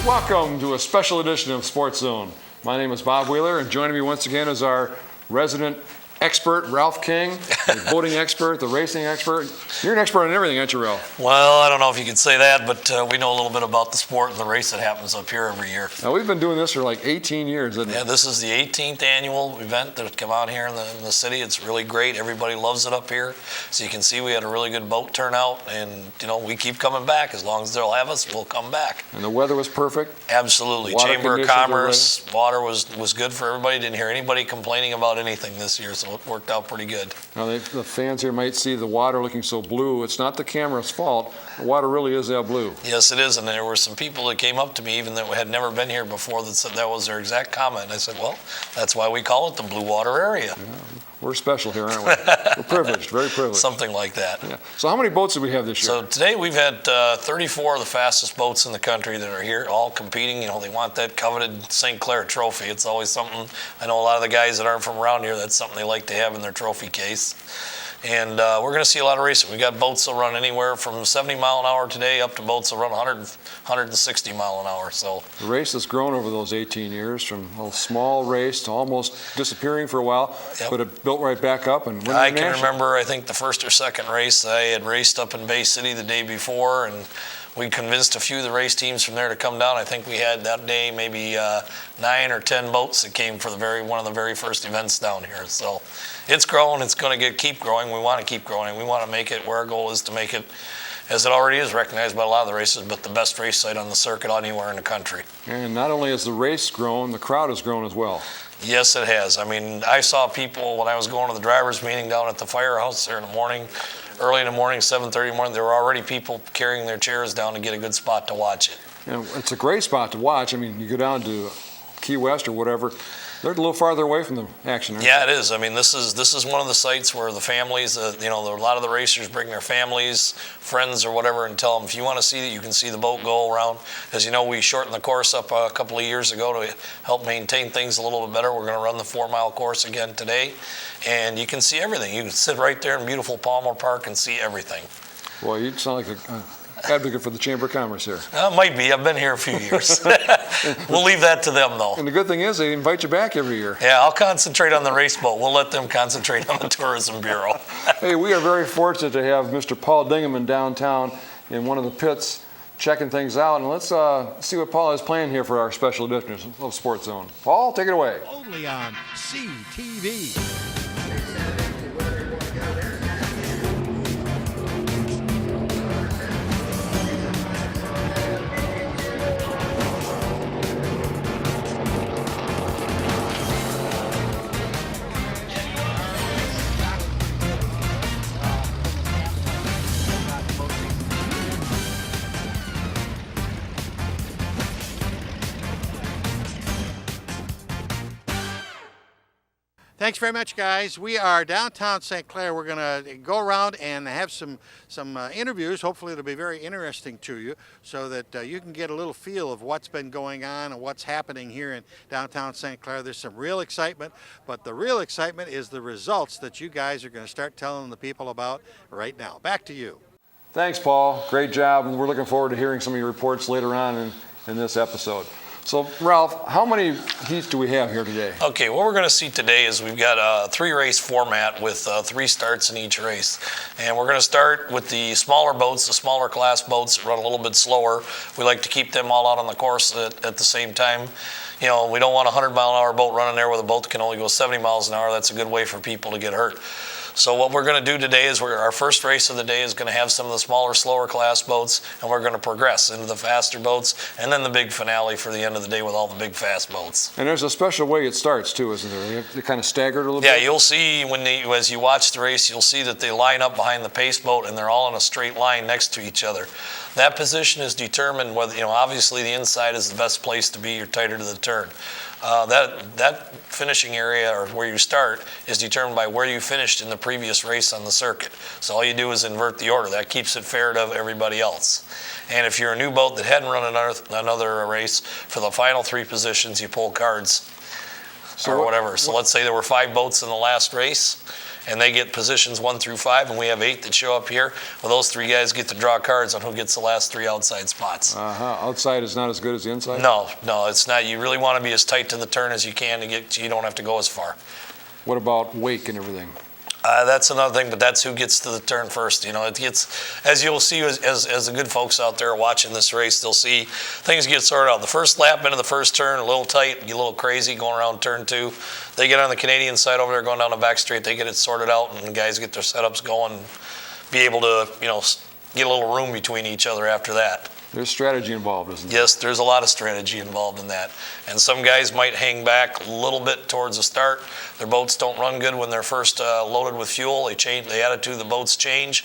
Welcome to a special edition of Sports Zone. My name is Bob Wheeler, and joining me once again is our resident expert, Ralph King, the boating expert, the racing expert. You're an expert on everything, aren't you, Ralph? Well, I don't know if you could say that, but we know a little bit about the sport and the race that happens up here every year. Now, we've been doing this for like 18 years, isn't it? Yeah, this is the 18th annual event that's come out here in the city. It's really great. Everybody loves it up here. So you can see we had a really good boat turnout, and, you know, we keep coming back. As long as they'll have us, we'll come back. And the weather was perfect? Absolutely. Water Chamber of Commerce, water was good for everybody. Didn't hear anybody complaining about anything this year, so it worked out pretty good. Now, the fans here might see the water looking so blue. It's not the camera's fault. The water really is that blue. Yes, it is. And there were some people that came up to me, even that had never been here before, that said that was their exact comment. And I said, well, that's why we call it the Blue Water Area. Yeah, we're special here, aren't we? We're privileged, very privileged. Something like that. Yeah. So how many boats did we have this year? So today we've had 34 of the fastest boats in the country that are here, all competing. You know, they want that coveted St. Clair trophy. It's always something. I know a lot of the guys that aren't from around here, that's something they like to have in their trophy case. And we're going to see a lot of racing. We got boats that run anywhere from 70 mile an hour today up to boats that run 160 mile an hour. So the race has grown over those 18 years from a small race to almost disappearing for a while, yep. But it built right back up. And I can remember, I think the first or second race I had raced up in Bay City the day before, and we convinced a few of the race teams from there to come down. I think we had that day maybe 9 or 10 boats that came for one of the very first events down here. So it's growing. It's going to keep growing. We want to keep growing. We want to make it where our goal is to make it, as it already is recognized by a lot of the races, but the best race site on the circuit anywhere in the country. And not only has the race grown, the crowd has grown as well. Yes, it has. I mean, I saw people when I was going to the drivers' meeting down at the firehouse there in the morning, early in the morning, 7:30 in the morning, there were already people carrying their chairs down to get a good spot to watch it. And it's a great spot to watch. I mean, you go down to Key West or whatever, they're a little farther away from the action. Yeah, it is. I mean, this is one of the sites where the families, you know, a lot of the racers bring their families, friends, or whatever, and tell them if you want to see that, you can see the boat go around. As you know, we shortened the course up a couple of years ago to help maintain things a little bit better. We're going to run the 4-mile course again today, and you can see everything. You can sit right there in beautiful Palmer Park and see everything. Well, you sound like a advocate for the Chamber of Commerce here. Might be. I've been here a few years. We'll leave that to them, though. And the good thing is they invite you back every year. Yeah, I'll concentrate on the race boat. We'll let them concentrate on the Tourism Bureau. Hey, we are very fortunate to have Mr. Paul Dingaman downtown in one of the pits checking things out. And let's see what Paul has planned here for our special edition of Sports Zone. Paul, take it away. Only on CTV. Thanks very much, guys. We are downtown St. Clair. We're going to go around and have some interviews. Hopefully it'll be very interesting to you so that you can get a little feel of what's been going on and what's happening here in downtown St. Clair. There's some real excitement, but the real excitement is the results that you guys are going to start telling the people about right now. Back to you. Thanks, Paul. Great job. And we're looking forward to hearing some of your reports later on in this episode. So, Ralph, how many heats do we have here today? Okay, what we're going to see today is we've got a 3-race format with 3 starts in each race. And we're going to start with the smaller boats, the smaller class boats that run a little bit slower. We like to keep them all out on the course at the same time. You know, we don't want a 100-mile-an-hour boat running there with a boat that can only go 70 miles an hour. That's a good way for people to get hurt. So what we're going to do today is our first race of the day is going to have some of the smaller, slower class boats, and we're going to progress into the faster boats, and then the big finale for the end of the day with all the big fast boats. And there's a special way it starts too, isn't there? They kind of staggered a little bit? Yeah, you'll see as you watch the race, you'll see that they line up behind the pace boat, and they're all in a straight line next to each other. That position is determined whether, obviously the inside is the best place to be. You're tighter to the turn. That finishing area, or where you start, is determined by where you finished in the previous race on the circuit. So all you do is invert the order. That keeps it fair to everybody else. And if you're a new boat that hadn't run another race, for the final 3 positions, you pull cards or whatever. So let's say there were 5 boats in the last race, and they get positions 1 through 5, and we have 8 that show up here. Well, those 3 guys get to draw cards on who gets the last 3 outside spots. Outside is not as good as the inside? No, it's not. You really want to be as tight to the turn as you can to get. You don't have to go as far. What about wake and everything? That's another thing, but that's who gets to the turn first. It gets, as you'll see, as the good folks out there watching this race, they'll see things get sorted out. The first lap into the first turn, a little tight, get a little crazy going around turn 2. They get on the Canadian side over there going down the back straight. They get it sorted out, and the guys get their setups going, be able to, get a little room between each other after that. There's strategy involved, isn't there? Yes, there's a lot of strategy involved in that. And some guys might hang back a little bit towards the start. Their boats don't run good when they're first loaded with fuel. They change, the attitude of the boats change.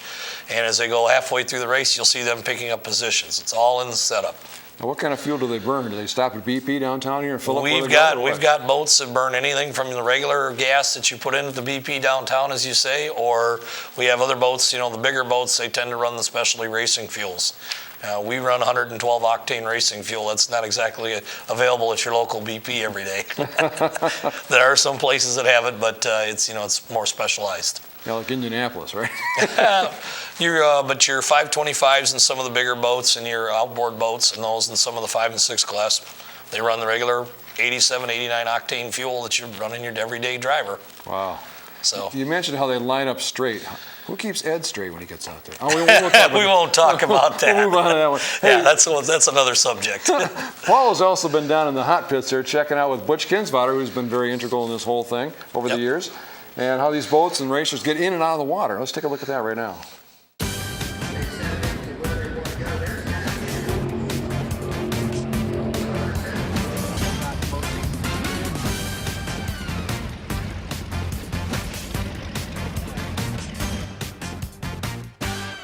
And as they go halfway through the race, you'll see them picking up positions. It's all in the setup. Now, what kind of fuel do they burn? Do they stop at BP downtown here and fill up? We've got boats that burn anything from the regular gas that you put into the BP downtown, as you say, or we have other boats, the bigger boats, they tend to run the specialty racing fuels. We run 112 octane racing fuel. That's not exactly available at your local BP every day. There are some places that have it, but it's more specialized. Yeah, like Indianapolis, right? But your 525s and some of the bigger boats and your outboard boats and those and some of the 5 and 6 class, they run the regular 87, 89 octane fuel that you run in your everyday driver. Wow. So you mentioned how they line up straight. Who keeps Ed straight when he gets out there? Oh, we won't talk about that. We'll move on to that one. Hey, yeah, that's another subject. Paul has also been down in the hot pits there checking out with Butch Kinsvater, who's been very integral in this whole thing over the years, and how these boats and racers get in and out of the water. Let's take a look at that right now.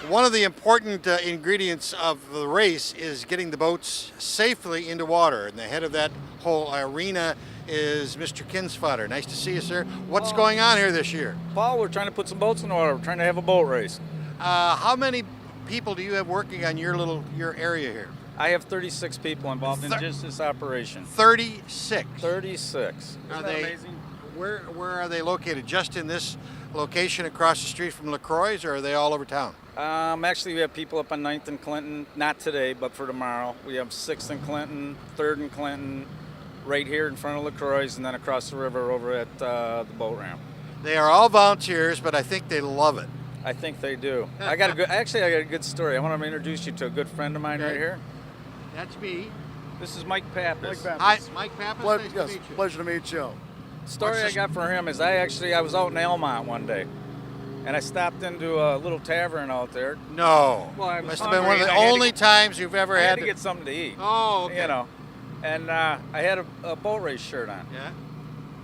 One of the important ingredients of the race is getting the boats safely into water, and the head of that whole arena is Mr. Kinsvater. Nice to see you, sir. What's going on here this year? Paul, we're trying to put some boats in the water. We're trying to have a boat race. How many people do you have working on your area here? I have 36 people involved in just this operation. 36. 36. Are Isn't that they amazing? Where are they located? Just in this location across the street from LaCroix's, or are they all over town? Actually, we have people up on 9th and Clinton, not today, but for tomorrow. We have 6th and Clinton, 3rd and Clinton, right here in front of LaCroix's, and then across the river over at the boat ramp. They are all volunteers, but I think they love it. I think they do. I got a good story. I want to introduce you to a good friend of mine right here. That's me. This is Mike Pappas. Hi, Mike Pappas. Nice to meet you. Pleasure to meet you. Story I got for him is I was out in Elmont one day, and I stopped into a little tavern out there. No. Well, I was Must have been one of the hungry. only times you've ever I had had to get something to eat. Oh, okay. And I had a boat race shirt on. Yeah.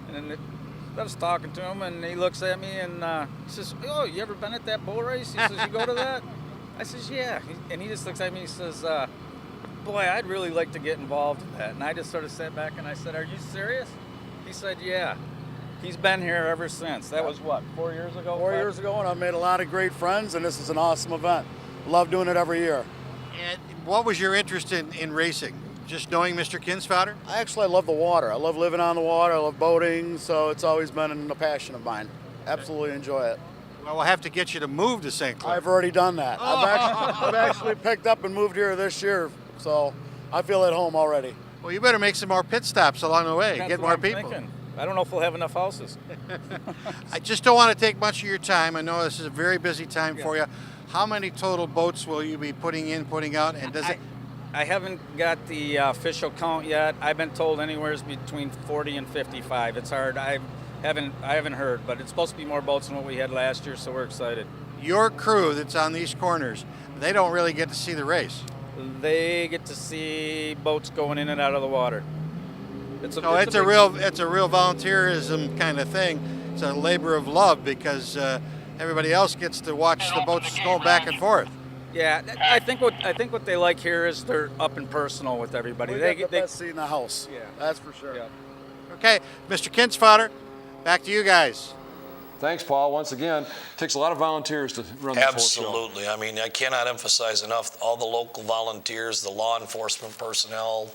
And then I was talking to him, and he looks at me and he says, "Oh, you ever been at that boat race?" He says, "You go to that?" I says, "Yeah." And he just looks at me and he says, "Boy, I'd really like to get involved in that." And I just sort of sat back and I said, "Are you serious?" He said, "Yeah." He's been here ever since. That was what, 4 years ago? 4 years ago, and I've made a lot of great friends, and this is an awesome event. Love doing it every year. And what was your interest in racing? Just knowing Mr. Kinsvater? I love the water. I love living on the water. I love boating, so it's always been a passion of mine. Absolutely enjoy it. Well, we'll have to get you to move to St. Clair. I've already done that. I've actually picked up and moved here this year, so I feel at home already. Well, you better make some more pit stops along the way. That's Get what more I'm people. thinking. I don't know if we'll have enough houses. I just don't want to take much of your time. I know this is a very busy time for you. How many total boats will you be putting in, putting out, and does it? I haven't got the official count yet. I've been told anywhere between 40 and 55. It's hard. I haven't heard, but it's supposed to be more boats than what we had last year, so we're excited. Your crew that's on these corners, they don't really get to see the race. They get to see boats going in and out of the water. It's a real volunteerism kind of thing. It's a labor of love because everybody else gets to watch the boats going back and forth. Yeah, I think what they like here is they're up and personal with everybody. We got the best seat in the house. Yeah. That's for sure. Yeah. Okay, Mr. Kinsvater, back to you guys. Thanks, Paul. Once again, it takes a lot of volunteers to run this whole show. Absolutely. I mean, I cannot emphasize enough all the local volunteers, the law enforcement personnel,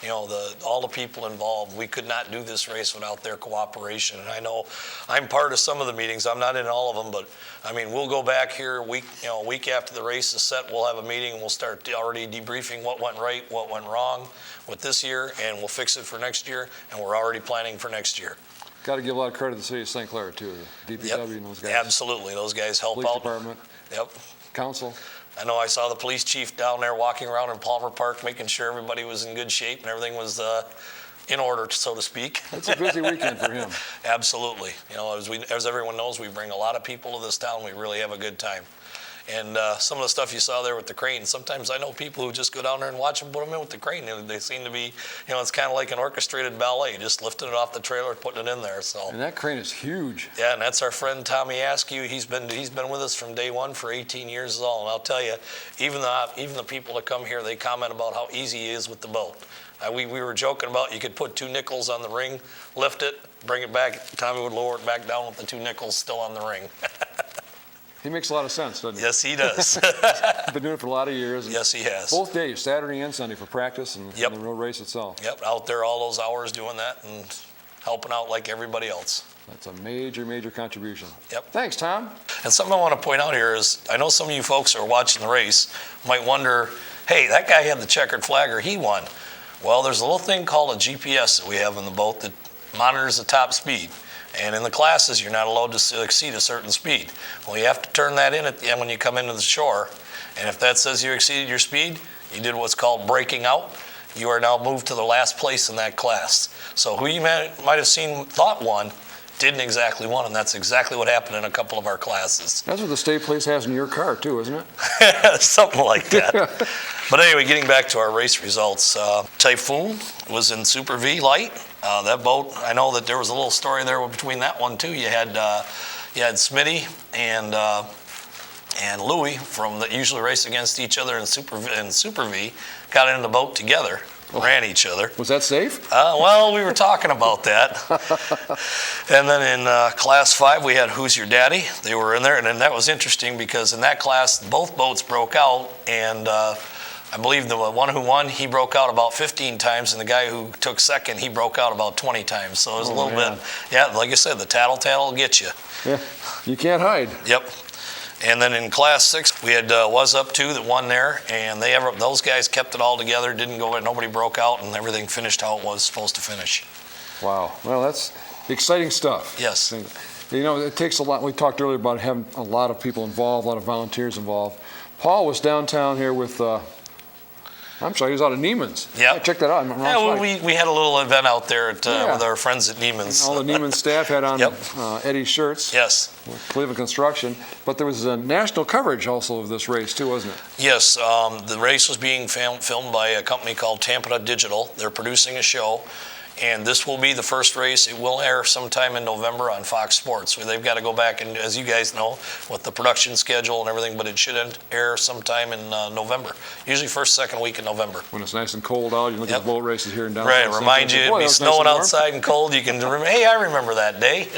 all the people involved. We could not do this race without their cooperation. And I know I'm part of some of the meetings. I'm not in all of them, but I mean, we'll go back here a week after the race is set. We'll have a meeting and we'll start already debriefing what went right, what went wrong with this year, and we'll fix it for next year. And we're already planning for next year. Got to give a lot of credit to the city of St. Clair, too, the DPW and those guys. Absolutely. Those guys help Police out. department. Yep. Council. I know I saw the police chief down there walking around in Palmer Park, making sure everybody was in good shape and everything was in order, so to speak. It's a busy weekend for him. Absolutely. As everyone knows, we bring a lot of people to this town. We really have a good time. And some of the stuff you saw there with the crane, sometimes I know people who just go down there and watch them put them in with the crane. And they seem to be, it's kind of like an orchestrated ballet, just lifting it off the trailer, putting it in there. So. And that crane is huge. Yeah, and that's our friend Tommy Askew. He's been with us from day one for 18 years is all. And I'll tell you, even the people that come here, they comment about how easy he is with the boat. We were joking about you could put 2 nickels on the ring, lift it, bring it back. Tommy would lower it back down with the 2 nickels still on the ring. He makes a lot of sense, doesn't he? Yes, he does. Been doing it for a lot of years. Yes, he has. Both days, Saturday and Sunday, for practice and Yep. the road race itself. Yep, out there all those hours doing that and helping out like everybody else. That's a major, major contribution. Yep. Thanks, Tom. And something I want to point out here is, I know some of you folks who are watching the race might wonder, hey, that guy had the checkered flag or he won. Well, there's a little thing called a GPS that we have in the boat that monitors the top speed. And in the classes, you're not allowed to exceed a certain speed. Well, you have to turn that in at the end when you come into the shore. And if that says you exceeded your speed, you did what's called breaking out. You are now moved to the last place in that class. So who you might have thought won, didn't exactly won, and that's exactly what happened in a couple of our classes. That's what the state police has in your car, too, isn't it? Something like that. But anyway, getting back to our race results, Typhoon was in Super V light. That boat, I know that there was a little story there between that one too. You had Smitty and Louie that usually race against each other in Super V, got in the boat together. Ran each other. Was that safe? Well, we were talking about that. And then in Class 5, we had Who's Your Daddy? They were in there, and then that was interesting because in that class, both boats broke out, and I believe the one who won, he broke out about 15 times, and the guy who took second, he broke out about 20 times. So it was a little bit, like I said, the tattle will get you. Yeah, you can't hide. Yep. And then in Class 6, we had Was Up 2 that won there, and those guys kept it all together, didn't go, nobody broke out, and everything finished how it was supposed to finish. Wow. Well, that's exciting stuff. Yes. It takes a lot. We talked earlier about having a lot of people involved, a lot of volunteers involved. Paul was downtown here with, I'm sorry, he was out of Neimans. Yeah. Check that out. We had a little event out there with our friends at Neimans. All the Neimans staff had on Eddie's shirts. Yes. With Cleveland Construction. But there was a national coverage also of this race too, wasn't it? Yes. The race was being filmed by a company called Tampa Digital. They're producing a show. And this will be the first race. It will air sometime in November on Fox Sports. They've got to go back and, as you guys know, with the production schedule and everything, but it should air sometime in November. Usually first, second week in November. When it's nice and cold out, you look at the boat races here in downtown. Right, remind you it'd be snowing outside and cold. You can remember, hey, I remember that day.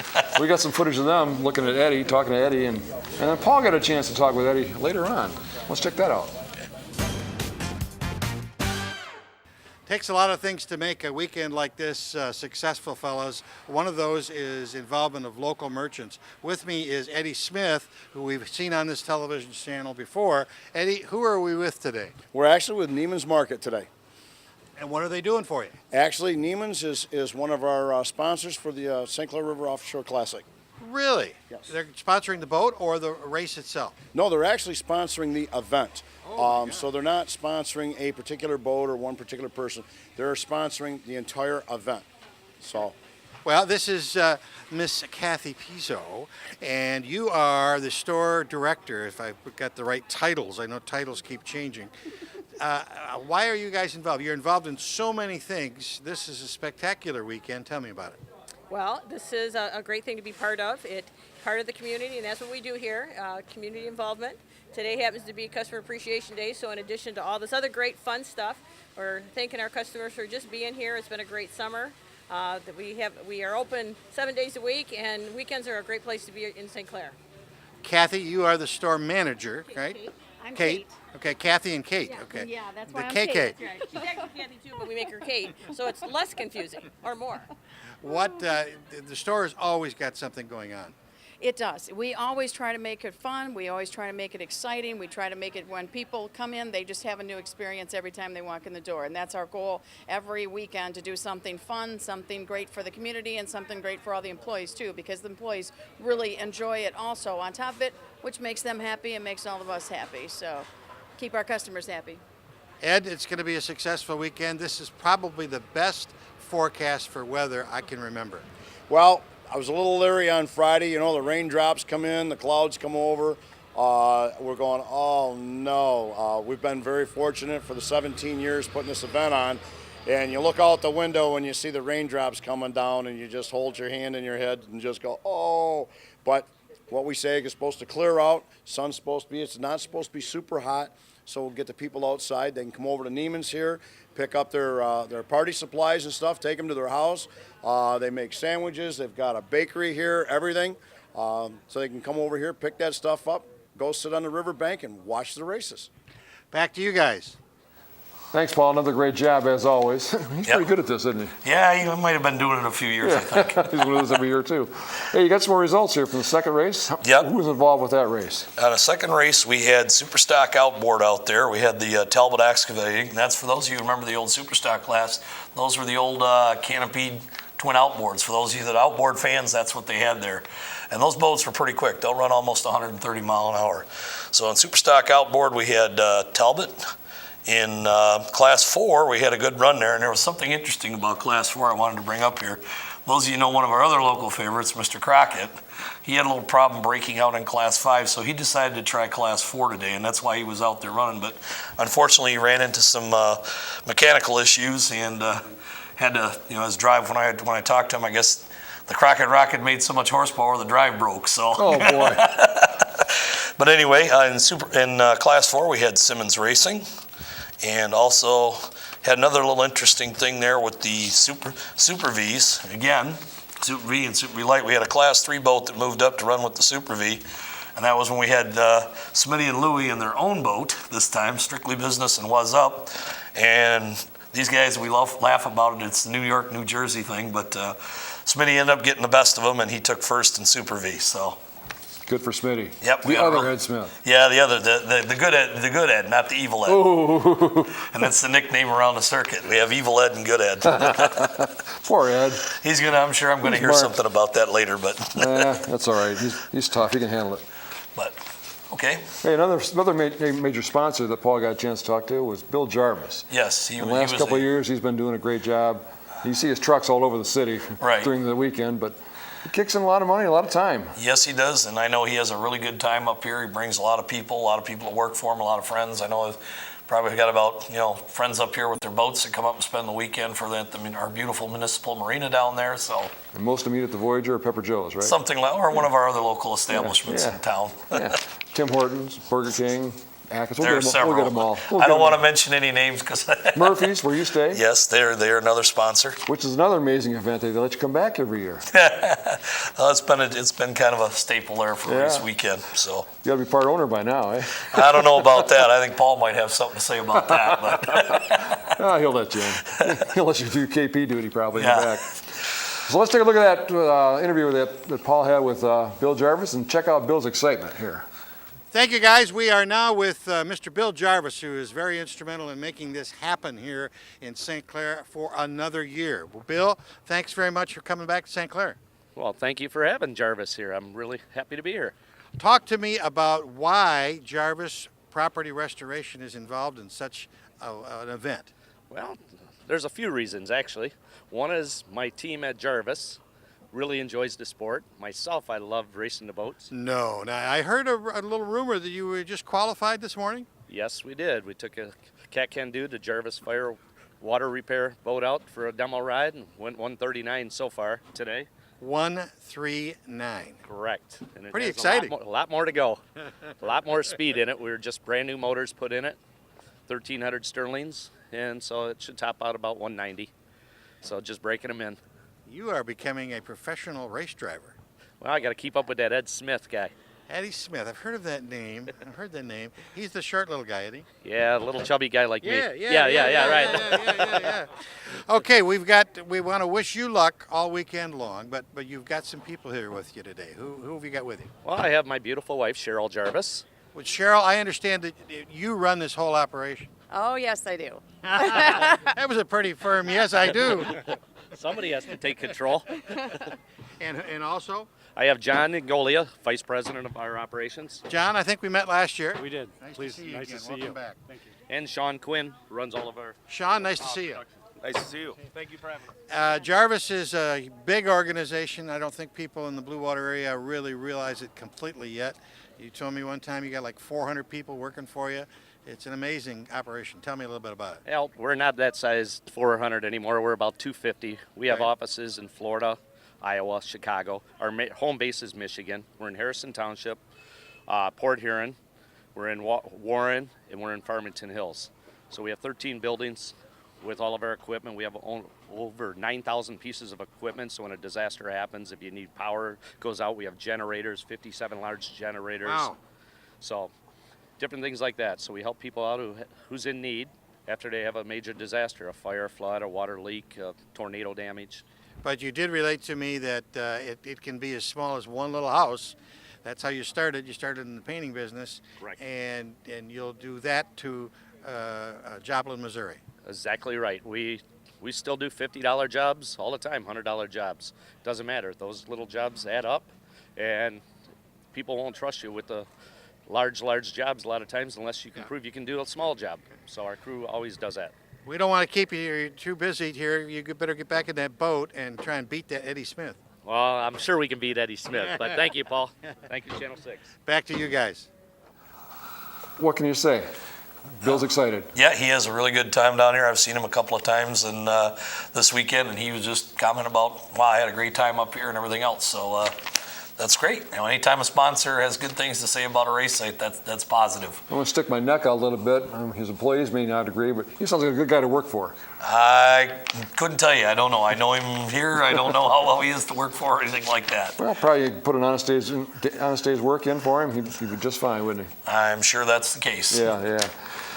We got some footage of them looking at Eddie, talking to Eddie, and then Paul got a chance to talk with Eddie later on. Let's check that out. Takes a lot of things to make a weekend like this successful, fellas. One of those is involvement of local merchants. With me is Eddie Smith, who we've seen on this television channel before. Eddie, who are we with today? We're actually with Neimans Market today. And what are they doing for you? Actually, Neimans is one of our sponsors for the St. Clair River Offshore Classic. Really? Yes. They're sponsoring the boat or the race itself? No, they're actually sponsoring the event. So they're not sponsoring a particular boat or one particular person. They're sponsoring the entire event. So, well, this is Miss Kathy Pizzo, and you are the store director, if I've got the right titles. I know titles keep changing. Why are you guys involved? You're involved in so many things. This is a spectacular weekend. Tell me about it. Well, this is a great thing to be part of. Part of the community, and that's what we do here, community involvement. Today happens to be Customer Appreciation Day, so in addition to all this other great fun stuff, we're thanking our customers for just being here. It's been a great summer. We are open 7 days a week, and weekends are a great place to be in St. Clair. Kathy, you are the store manager, right? Kate. I'm Kate. Okay, Kathy and Kate. Yeah, Okay. yeah, that's The why I'm KK. Kate. That's right. She's actually Kathy too, but we make her Kate, so it's less confusing or more. What the store has always got something going on. It does. We always try to make it fun. We always try to make it exciting. We try to make it when people come in, they just have a new experience every time they walk in the door. And that's our goal every weekend, to do something fun, something great for the community, and something great for all the employees too, because the employees really enjoy it also on top of it, which makes them happy and makes all of us happy. So keep our customers happy. Ed, it's going to be a successful weekend. This is probably the best forecast for weather I can remember. Well, I was a little leery on Friday. You know, the raindrops come in, the clouds come over. We're going, oh no. We've been very fortunate for the 17 years putting this event on. And you look out the window and you see the raindrops coming down, and you just hold your hand in your head and just go, oh. But what we say is supposed to clear out. Sun's supposed to be, it's not supposed to be super hot. So we'll get the people outside. They can come over to Neimans here, pick up their party supplies and stuff, take them to their house. They make sandwiches. They've got a bakery here, everything. So they can come over here, pick that stuff up, go sit on the riverbank and watch the races. Back to you guys. Thanks, Paul. Another great job, as always. He's Yep. pretty good at this, isn't he? Yeah, he might have been doing it a few years, I think. He's with us every year, too. Hey, you got some more results here from the second race? Yep. Who was involved with that race? On the second race, we had Superstock Outboard out there. We had the Talbot Excavating. And that's for those of you who remember the old Superstock class. Those were the old canopied twin outboards. For those of you that are outboard fans, that's what they had there. And those boats were pretty quick. They'll run almost 130 mile an hour. So in Superstock Outboard, we had Talbot. In Class 4, we had a good run there, and there was something interesting about Class 4 I wanted to bring up here. Those of you know one of our other local favorites, Mr. Crockett, he had a little problem breaking out in Class 5, so he decided to try Class 4 today, and that's why he was out there running. But unfortunately, he ran into some mechanical issues and had to, his drive, when I talked to him, I guess the Crockett Rocket made so much horsepower, the drive broke. So. Oh, boy. But anyway, in Class 4, we had Simmons Racing. And also had another little interesting thing there with the Super V's. Again, Super V and Super V Light. We had a Class 3 boat that moved up to run with the Super V. And that was when we had Smitty and Louie in their own boat this time, Strictly Business and Was Up. And these guys, we laugh about it. It's the New York, New Jersey thing. But Smitty ended up getting the best of them, and he took first in Super V. So. Good for Smitty. Yep. The other Ed Smith. Yeah, the other, the good Ed, not the evil Ed. Ooh. And that's the nickname around the circuit. We have evil Ed and good Ed. Poor Ed. I'm sure I'm gonna hear smart. something about that later, but. That's all right. He's tough. He can handle it. But, okay. Hey, another major sponsor that Paul got a chance to talk to was Bill Jarvis. Yes, In the last couple of years, he's been doing a great job. You see his trucks all over the city Right. during the weekend, but he kicks in a lot of money, a lot of time. Yes, he does, and I know he has a really good time up here. He brings a lot of people that work for him, a lot of friends. I know I've probably got about, friends up here with their boats that come up and spend the weekend for our beautiful municipal marina down there, so. And most of them meet at the Voyager or Pepper Joe's, right? Something like, or one of our other local establishments Yeah. in town. Yeah. Tim Hortons, Burger King, Atkins. There are several. We'll get them all. I don't want to mention any names because. Murphy's, where you stay. Yes, they're another sponsor. Which is another amazing event. They let you come back every year. Well, it's been kind of a staple there for race weekend. So You got to be part owner by now, eh? I don't know about that. I think Paul might have something to say about that. But He'll let you in. He'll let you do KP duty probably in Yeah. the back. So let's take a look at that interview that Paul had with Bill Jarvis and check out Bill's excitement here. Thank you, guys. We are now with Mr. Bill Jarvis, who is very instrumental in making this happen here in St. Clair for another year. Well, Bill, thanks very much for coming back to St. Clair. Well, thank you for having Jarvis here. I'm really happy to be here. Talk to me about why Jarvis Property Restoration is involved in such an event. Well, there's a few reasons, actually. One is my team at Jarvis really enjoys the sport. Myself, I love racing the boats. No. Now, I heard a little rumor that you were just qualified this morning. Yes, we did. We took a Cat Can Do, the Jarvis Fire water repair boat out for a demo ride and went 139 so far today. 139. Correct. And it Pretty has exciting. A lot more to go. A lot more speed in it. We were just brand new motors put in it, 1,300 sterlings, and so it should top out about 190. So just breaking them in. You are becoming a professional race driver. Well, I got to keep up with that Ed Smith guy. Eddie Smith. I've heard of that name. I've heard that name. He's the short little guy, isn't he? Yeah, a little chubby guy like me. Yeah, Right. yeah. Okay, we want to wish you luck all weekend long, but you've got some people here with you today. Who have you got with you? Well, I have my beautiful wife, Cheryl Jarvis. Well, Cheryl, I understand that you run this whole operation. Oh, yes, I do. That was a pretty firm yes, I do. Somebody has to take control. And also, I have John Ngolia, Vice President of our operations, John, I think we met last year. We did. Nice Please, to see you nice again. to see Welcome you. back. Thank you. and Sean Quinn runs all of our. Sean, nice to see you. Nice to see you. Thank you for having us. Jarvis is a big organization. I don't think people in the Blue Water area really realize it completely yet. You told me one time you got like 400 people working for you. It's an amazing operation. Tell me a little bit about it. Well, we're not that size 400 anymore. We're about 250. We have Right. offices in Florida, Iowa, Chicago. Our home base is Michigan. We're in Harrison Township, Port Huron. We're in Warren, and we're in Farmington Hills. So we have 13 buildings with all of our equipment. We have over 9,000 pieces of equipment. So when a disaster happens, if you need power goes out, we have generators, 57 large generators. Wow. So different things like that. So we help people out who's in need after they have a major disaster, a fire, flood, a water leak, tornado damage. But you did relate to me that it can be as small as one little house. That's how you started. You started in the painting business. Correct. And you'll do that to Joplin, Missouri. Exactly right. We still do $50 jobs all the time, $100 jobs. Doesn't matter. Those little jobs add up, and people won't trust you with the large jobs a lot of times unless you can prove you can do a small job. So our crew always does that. We don't want to keep you too busy here. You better get back in that boat and try and beat that Eddie Smith. Well, I'm sure we can beat Eddie Smith, but thank you, Paul. Thank you, Channel 6. Back to you guys. What can you say? Bill's excited. Yeah, he has a really good time down here. I've seen him a couple of times and this weekend, and he was just commenting about, wow, I had a great time up here and everything else. So that's great. You know, anytime a sponsor has good things to say about a race site, that's positive. I want to stick my neck out a little bit. His employees may not agree, but he sounds like a good guy to work for. I couldn't tell you. I don't know. I know him here. I don't know how well he is to work for or anything like that. Well, probably put an honest day's work in for him. He'd be just fine, wouldn't he? I'm sure that's the case. Yeah.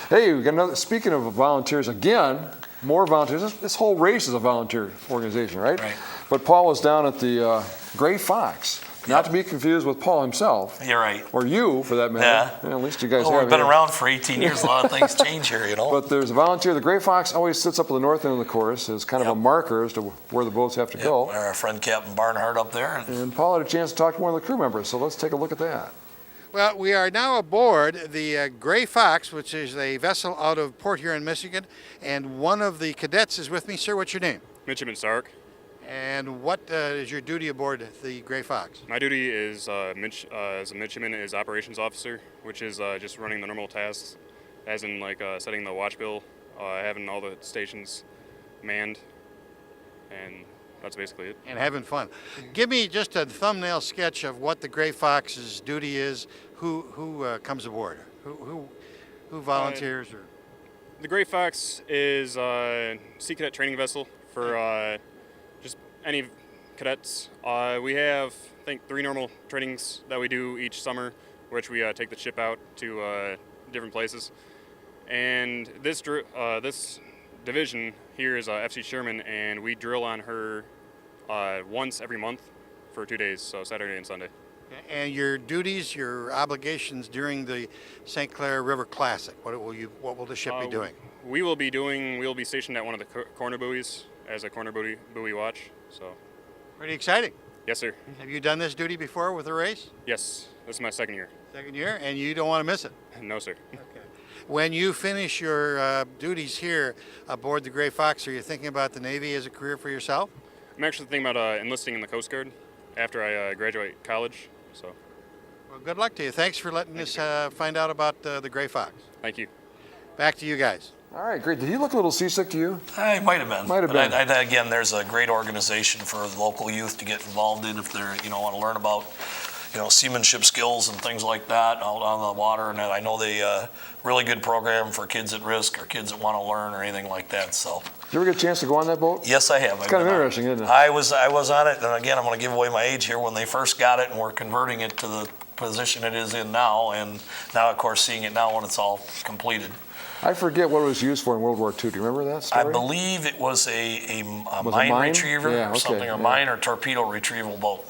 Hey, we got another. Speaking of volunteers, again, more volunteers. This whole race is a volunteer organization, right? Right. But Paul was down at the Gray Fox. Not to be confused with Paul himself. You're right. Or you, for that matter. Yeah. At least you guys Well, have we've been here. around for 18 years. A lot of things change here, you know. But there's a volunteer. The Gray Fox always sits up at the north end of the course as kind of a marker as to where the boats have to go. Our friend Captain Barnhart up there. And Paul had a chance to talk to one of the crew members, so let's take a look at that. Well, we are now aboard the Gray Fox, which is a vessel out of Port Huron, Michigan, and one of the cadets is with me. Sir, what's your name? Midshipman Stark. And what is your duty aboard the Gray Fox? My duty is as a midshipman is operations officer, which is just running the normal tasks, as in like setting the watch bill, having all the stations manned, and that's basically it. And having fun. Give me just a thumbnail sketch of what the Gray Fox's duty is. Who comes aboard? Who volunteers? Or The Gray Fox is a Sea Cadet training vessel for just any cadets. We have, I think, 3 normal trainings that we do each summer, which we take the ship out to different places. And this division here is FC Sherman, and we drill on her once every month for 2 days, so Saturday and Sunday. and your duties, your obligations during the St. Clair River Classic. What will the ship be doing? We'll be stationed at one of the corner buoys as a corner buoy watch. So. Pretty exciting. Yes, sir. Have you done this duty before with a race? Yes, this is my second year. Second year, and you don't want to miss it? No, sir. Okay. When you finish your duties here aboard the Gray Fox, are you thinking about the Navy as a career for yourself? I'm actually thinking about enlisting in the Coast Guard after I graduate college. So. Well, good luck to you. Thanks for letting us find out about the Gray Fox. Thank you. Back to you guys. All right, great. Did he look a little seasick to you? He might have been. Might have been. Again, there's a great organization for local youth to get involved in if they're, want to learn about, seamanship skills and things like that out on the water. And I know they really good program for kids at risk or kids that want to learn or anything like that. So. Did you ever get a chance to go on that boat? Yes, I have. It's kind of interesting, isn't it? I was on it, and again, I'm going to give away my age here. When they first got it, and we're converting it to the position it is in now, and now, of course, seeing it now when it's all completed. I forget what it was used for in World War II. Do you remember that story? I believe it was a Was it mine mine? retriever Yeah, or okay, something, a yeah. mine or torpedo retrieval boat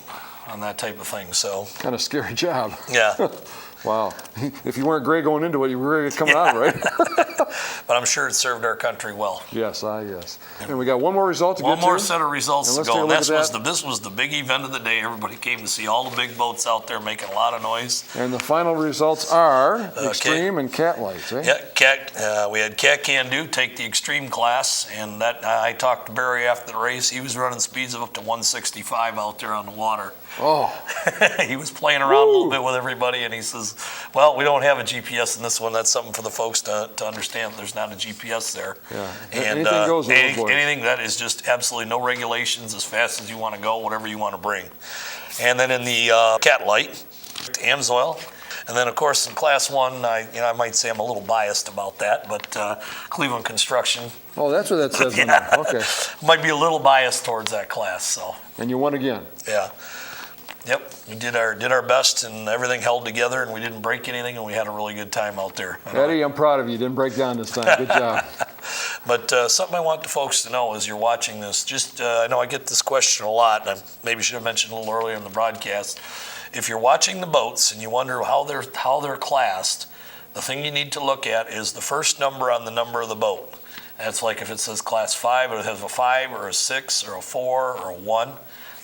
on that type of thing. So Kind of scary job. yeah. Wow. If you weren't great going into it, you were really coming out of it, right? But I'm sure it served our country well. Yes, yes. And we got one more result to One get to. more set of results And to let's go. take a And look at this was the big event of the day. Everybody came to see all the big boats out there making a lot of noise. And the final results are Okay. Extreme and Cat Lights, eh? Yeah, we had Cat Can Do take the extreme class, and that I talked to Barry after the race. He was running speeds of up to 165 out there on the water. Oh, He was playing around a little bit with everybody, and he says, well, we don't have a GPS in this one. That's something for the folks to understand. There's not a GPS there. yeah. And Anything goes with those boys. anything that is just absolutely no regulations, as fast as you want to go, whatever you want to bring. And then in the Cat Light, Amsoil. And then, of course, in Class 1, I might say I'm a little biased about that, but Cleveland Construction Oh, that's what that says. Yeah. Okay. might be a little biased towards that class. So, And you won again. yeah. Yep, we did our best, and everything held together, and we didn't break anything, and we had a really good time out there. Eddie, I'm proud of you. You didn't break down this time. Good job. But something I want the folks to know as you're watching this, I know I get this question a lot, and I maybe should have mentioned a little earlier in the broadcast. If you're watching the boats and you wonder how they're classed, the thing you need to look at is the first number on the number of the boat. That's like if it says Class 5, it has a 5 or a 6 or a 4 or a 1.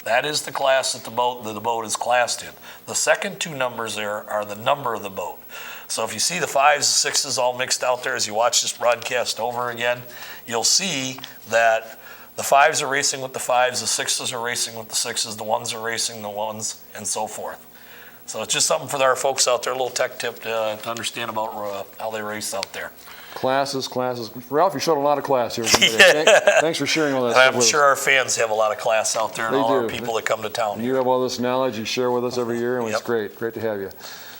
That is the class that the boat is classed in. The second two numbers there are the number of the boat. So if you see the 5s, the 6s all mixed out there as you watch this broadcast over again, you'll see that the 5s are racing with the 5s, the 6s are racing with the 6s, the 1s are racing the 1s, and so forth. So it's just something for our folks out there, a little tech tip to understand about how they race out there. Classes. Ralph, you showed a lot of class here today. Thanks for sharing all that stuff I'm with sure our fans have a lot of class out there, and They all our do. people that come to town. You have all this knowledge you share with us every year, and it's Yep. great to have you.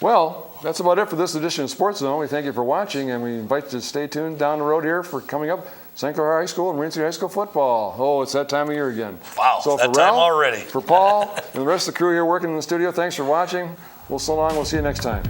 Well, that's about it for this edition of Sports Zone. We thank you for watching, and we invite you to stay tuned down the road here for coming up St. Clair High School and Marine City High School football. Oh, it's that time of year again. Wow, So that for time Ralph, already. For Paul and the rest of the crew here working in the studio, thanks for watching. So long. We'll see you next time.